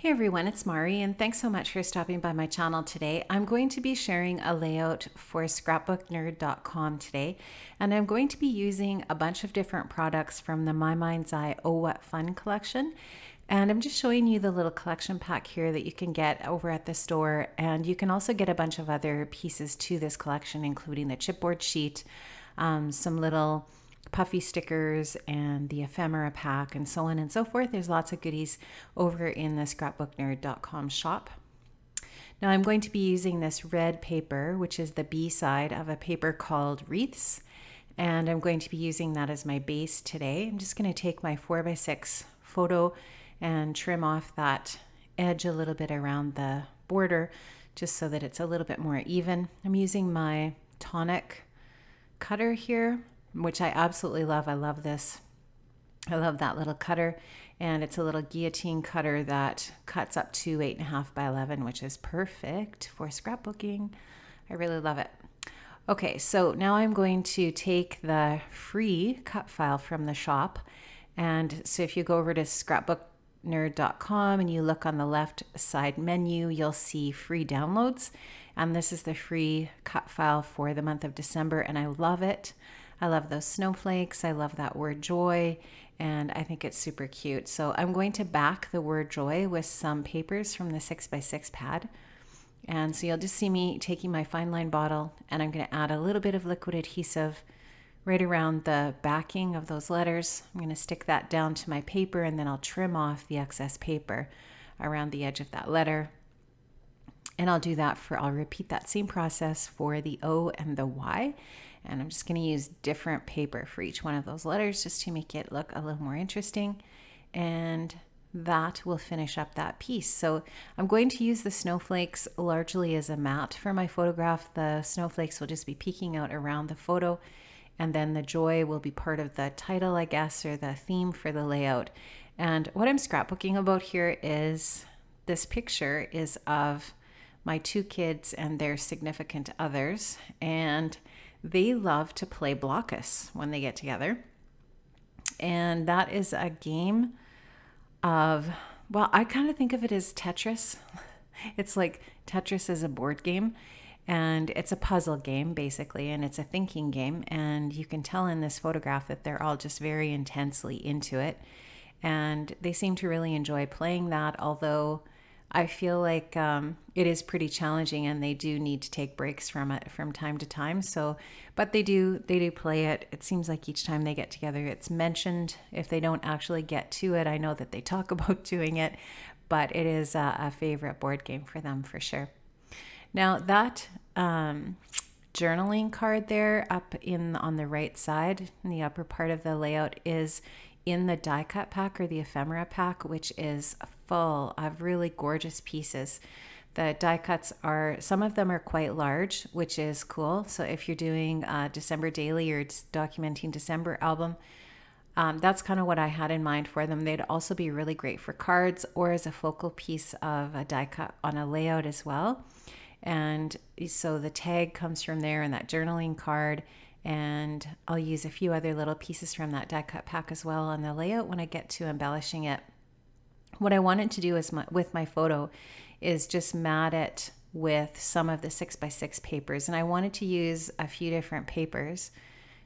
Hey everyone, it's Mari, and thanks so much for stopping by my channel today. I'm going to be sharing a layout for scrapbooknerd.com today, and I'm going to be using a bunch of different products from the My Mind's Eye Oh What Fun collection. And I'm just showing you the little collection pack here that you can get over at the store, and you can also get a bunch of other pieces to this collection, including the chipboard sheet, some little puffy stickers and the ephemera pack and so on and so forth. There's lots of goodies over in the scrapbooknerd.com shop. Now I'm going to be using this red paper, which is the B side of a paper called Wreaths, and I'm going to be using that as my base today. I'm just going to take my 4x6 photo and trim off that edge a little bit around the border just so that it's a little bit more even. I'm using my tonic cutter here, which I absolutely love. I love this. I love that little cutter, and it's a little guillotine cutter that cuts up to 8.5 by 11, which is perfect for scrapbooking. I really love it. Okay, so now I'm going to take the free cut file from the shop, and so if you go over to scrapbooknerd.com and you look on the left side menu, you'll see free downloads, and this is the free cut file for the month of December, and I love it. I love those snowflakes. I love that word joy, and I think it's super cute. So I'm going to back the word joy with some papers from the 6x6 pad. And so you'll just see me taking my fine line bottle, and I'm going to add a little bit of liquid adhesive right around the backing of those letters. I'm going to stick that down to my paper, and then I'll trim off the excess paper around the edge of that letter. And I'll repeat that same process for the O and the Y. And I'm just going to use different paper for each one of those letters just to make it look a little more interesting. And that will finish up that piece. So I'm going to use the snowflakes largely as a mat for my photograph. The snowflakes will just be peeking out around the photo. And then the joy will be part of the title, I guess, or the theme for the layout. And what I'm scrapbooking about here is this picture is of my two kids and their significant others. And they love to play blockus when they get together. And that is a game of, well, I kind of think of it as Tetris. It's like Tetris is a board game, and it's a puzzle game basically, and it's a thinking game. And you can tell in this photograph that they're all just very intensely into it. And they seem to really enjoy playing that, although I feel like it is pretty challenging, and they do need to take breaks from it from time to time. So, but they do play it. It seems like each time they get together, it's mentioned. If they don't actually get to it, I know that they talk about doing it, but it is a favorite board game for them for sure. Now that journaling card there up on the right side in the upper part of the layout is in the die cut pack, or the ephemera pack, which is full of really gorgeous pieces. The die cuts some of them are quite large, which is cool. So if you're doing a December daily or documenting December album, that's kind of what I had in mind for them. They'd also be really great for cards or as a focal piece of a die cut on a layout as well. And so the tag comes from there, and that journaling card. And I'll use a few other little pieces from that die cut pack as well on the layout when I get to embellishing it. What I wanted to do with my photo is just mat it with some of the 6x6 papers. And I wanted to use a few different papers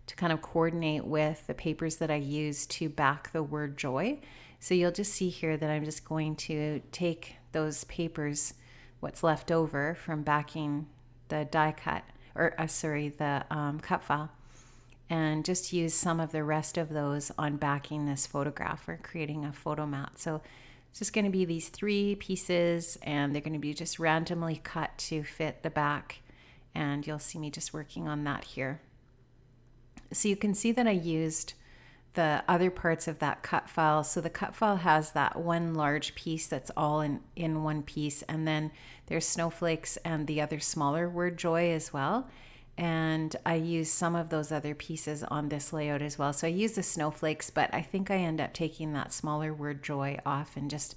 to kind of coordinate with the papers that I use to back the word joy. So you'll just see here that I'm just going to take those papers, what's left over from backing the die cut, or the cut file, and just use some of the rest of those on backing this photograph or creating a photo mat. So it's just going to be these 3 pieces, and they're going to be just randomly cut to fit the back, and you'll see me just working on that here. So you can see that I used the other parts of that cut file. So the cut file has that one large piece that's all in one piece, and then there's snowflakes and the other smaller word joy as well. And I use some of those other pieces on this layout as well. So I use the snowflakes, but I think I end up taking that smaller word joy off and just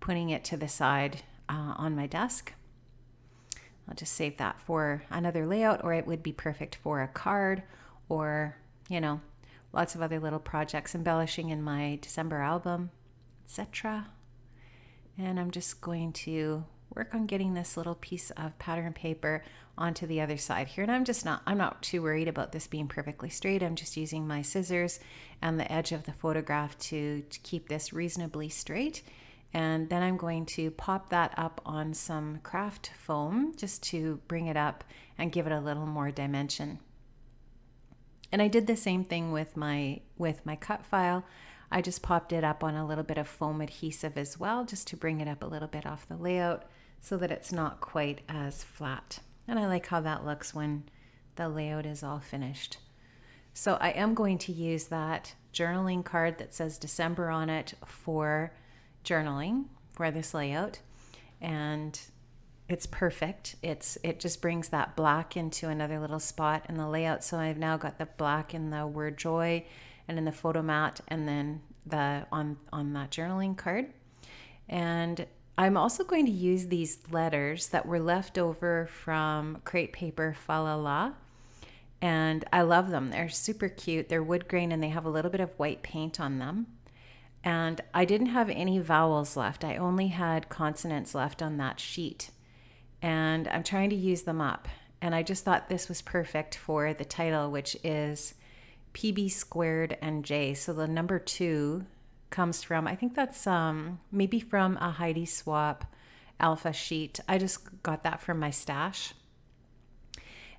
putting it to the side on my desk. I'll just save that for another layout, or it would be perfect for a card, or, you know, lots of other little projects, embellishing in my December album, etc. And I'm just going to work on getting this little piece of pattern paper onto the other side here. And I'm not too worried about this being perfectly straight. I'm just using my scissors and the edge of the photograph to keep this reasonably straight. And then I'm going to pop that up on some craft foam just to bring it up and give it a little more dimension. And I did the same thing with my cut file. I just popped it up on a little bit of foam adhesive as well, just to bring it up a little bit off the layout so that it's not quite as flat. And I like how that looks when the layout is all finished. So I am going to use that journaling card that says December on it for journaling for this layout, and it's perfect. It just brings that black into another little spot in the layout. So I've now got the black in the word joy and in the photo mat, and then on that journaling card. And I'm also going to use these letters that were left over from crepe paper Fa La La, and I love them. They're super cute. They're wood grain and they have a little bit of white paint on them. And I didn't have any vowels left. I only had consonants left on that sheet. And I'm trying to use them up. And I just thought this was perfect for the title, which is PB squared and J. So the number 2 comes from, I think that's maybe from a Heidi Swap alpha sheet. I just got that from my stash.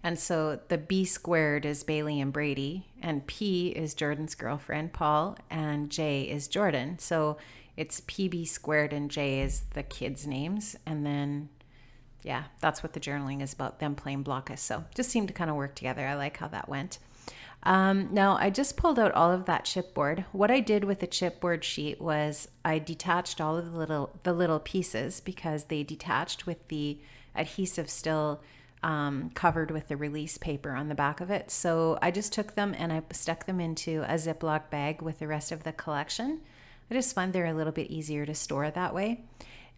And so the B squared is Bailey and Brady, and P is Jordan's girlfriend, Paul, and J is Jordan. So it's PB squared and J is the kids' names. And then, yeah, that's what the journaling is about, them playing blockers. So just seemed to kind of work together. I like how that went. Now I just pulled out all of that chipboard. What I did with the chipboard sheet was I detached all of the little pieces because they detached with the adhesive still covered with the release paper on the back of it. So I just took them and I stuck them into a Ziploc bag with the rest of the collection. I just find they're a little bit easier to store that way.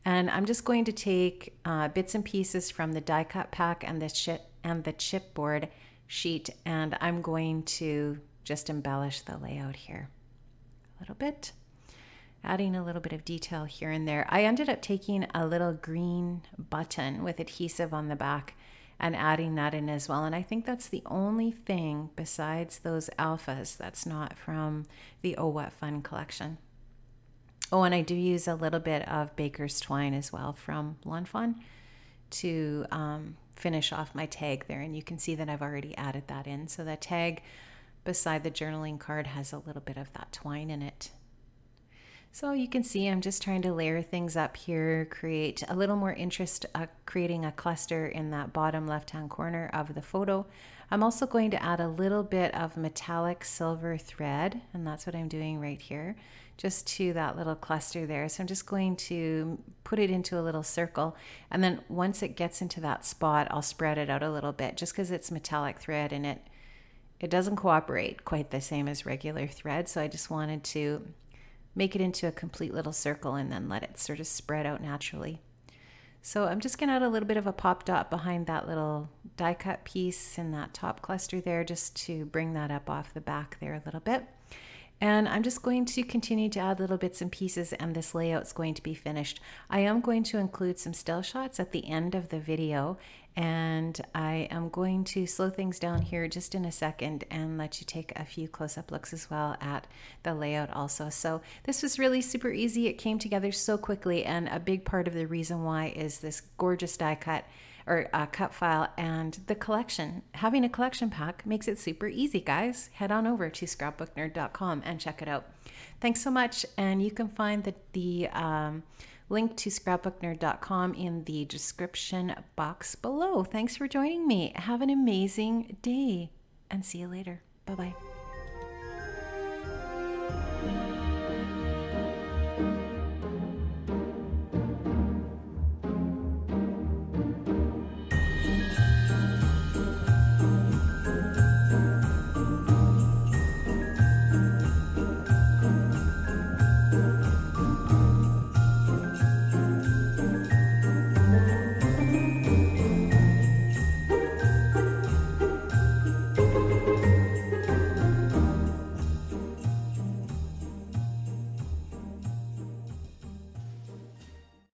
And I'm just going to take bits and pieces from the die cut pack and the chipboard sheet, and I'm going to just embellish the layout here a little bit, adding a little bit of detail here and there. I ended up taking a little green button with adhesive on the back and adding that in as well. And I think that's the only thing besides those alphas that's not from the Oh What Fun collection. Oh, and I do use a little bit of baker's twine as well from Lawn Fawn to finish off my tag there. And you can see that I've already added that in. So the tag beside the journaling card has a little bit of that twine in it. So you can see I'm just trying to layer things up here, create a little more interest, creating a cluster in that bottom left-hand corner of the photo. I'm also going to add a little bit of metallic silver thread, and that's what I'm doing right here, just to that little cluster there. So I'm just going to put it into a little circle, and then once it gets into that spot, I'll spread it out a little bit just because it's metallic thread and it doesn't cooperate quite the same as regular thread. So I just wanted to make it into a complete little circle and then let it sort of spread out naturally. So I'm just gonna add a little bit of a pop dot behind that little die cut piece in that top cluster there, just to bring that up off the back there a little bit. And I'm just going to continue to add little bits and pieces, and this layout's going to be finished. I am going to include some still shots at the end of the video, and I am going to slow things down here just in a second and let you take a few close-up looks as well at the layout also. So this was really super easy. It came together so quickly, and a big part of the reason why is this gorgeous die cut or cut file, and the collection. Having a collection pack makes it super easy, guys. Head on over to scrapbooknerd.com and check it out. Thanks so much, and you can find the link to scrapbooknerd.com in the description box below. Thanks for joining me. Have an amazing day, and see you later. Bye-bye.